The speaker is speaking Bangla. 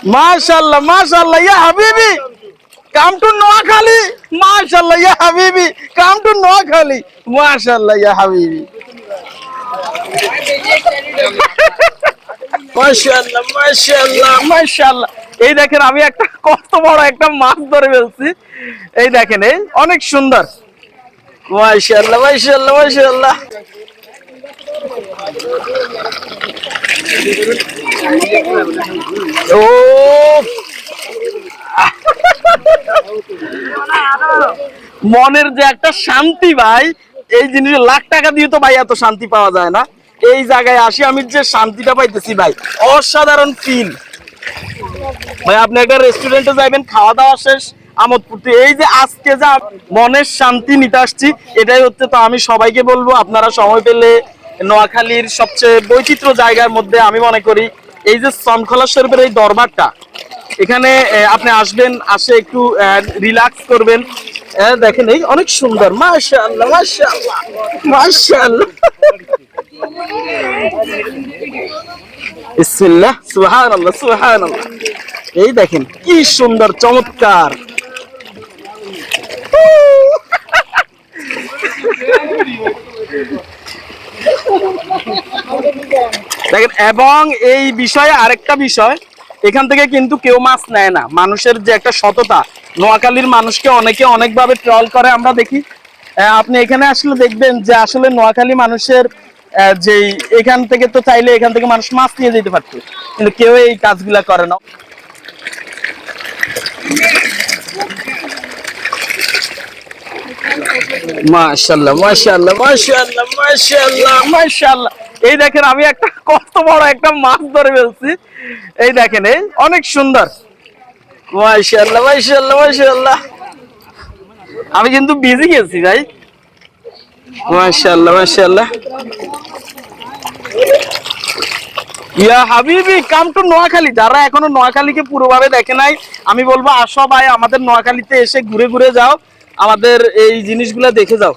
माशाल्लाह माशाल्लाह या हबीबी come to Noakhali माशाल्लाह या हबीबी come to Noakhali माशाल्लाह या हबीबी মাশাআল্লাহ মাশাআল্লাহ মাশাআল্লাহ এই দেখেন আমি একটা কত বড় একটা মাছ ধরে ফেলছি এই দেখেন এই অনেক সুন্দর মাশাআল্লাহ মাশাআল্লাহ মাশাআল্লাহ ও মনের যে একটা শান্তি ভাই এই জিনিস লাখ টাকা দিয়ে তো ভাই এত শান্তি পাওয়া যায় না এই জায়গায় আসি আমি যে শান্তিটা পাইতেছি ভাই অসাধারণ ফিল ভাই আপনি একটা রেস্টুরেন্টে যাবেন খাওয়া দাওয়া শেষ আমোদ ফুর্তি এই যে আজকে যা মনের শান্তি নিতে আসছি এটাই হচ্ছে তো আমি সবাইকে বলবো আপনারা সময় পেলে নোয়াখালীর সবচেয়ে বৈচিত্র্য জায়গার মধ্যে আমি মনে করি এই যে শৃঙ্খলা শরীফের এই দরবারটা এখানে আপনি আসবেন আসে একটু রিল্যাক্স করবেন দেখেন এই অনেক সুন্দর মাশাআল্লাহ মাশাআল্লাহ মাশাআল্লাহ বিসমিল্লাহ সুবহানাল্লাহ সুবহানাল্লাহ এই দেখেন কি সুন্দর চমৎকার দেখেন এবং এই বিষয়ে আরেকটা বিষয় এখান থেকে কিন্তু কেউ মাছ নেয় না মানুষের যে একটা সততা নোয়াখালীর মানুষকে অনেকে অনেকভাবে ট্রল করে আমরা দেখি আপনি এখানে আসলে দেখবেন যে আসলে নোয়াখালী মানুষের যে এখান থেকে তো চাইলে এখান থেকে মানুষ মাছ নিয়ে যেতে পারতো কিন্তু কেউ এই কাজগুলা করে না মাশাআল্লাহ মাশাআল্লাহ মাশাআল্লাহ মাশাআল্লাহ মাশাআল্লাহ এই দেখেন আমি একটা কত বড় একটা মাছ ধরে ফেলছি এই দেখেন এই অনেক সুন্দর মাশাআল্লাহ মাশাআল্লাহ মাশাআল্লাহ আমি কিন্তু বিজি গেছি ভাই মাশাআল্লাহ মাশাআল্লাহ ইয়া হাবিবি কাম টু নোয়াখালী যারা এখনো নোয়াখালীকে পুরোভাবে দেখে নাই আমি বলবো আসো ভাই আমাদের নোয়াখালীতে এসে ঘুরে ঘুরে যাও আমাদের এই জিনিসগুলো দেখে যাও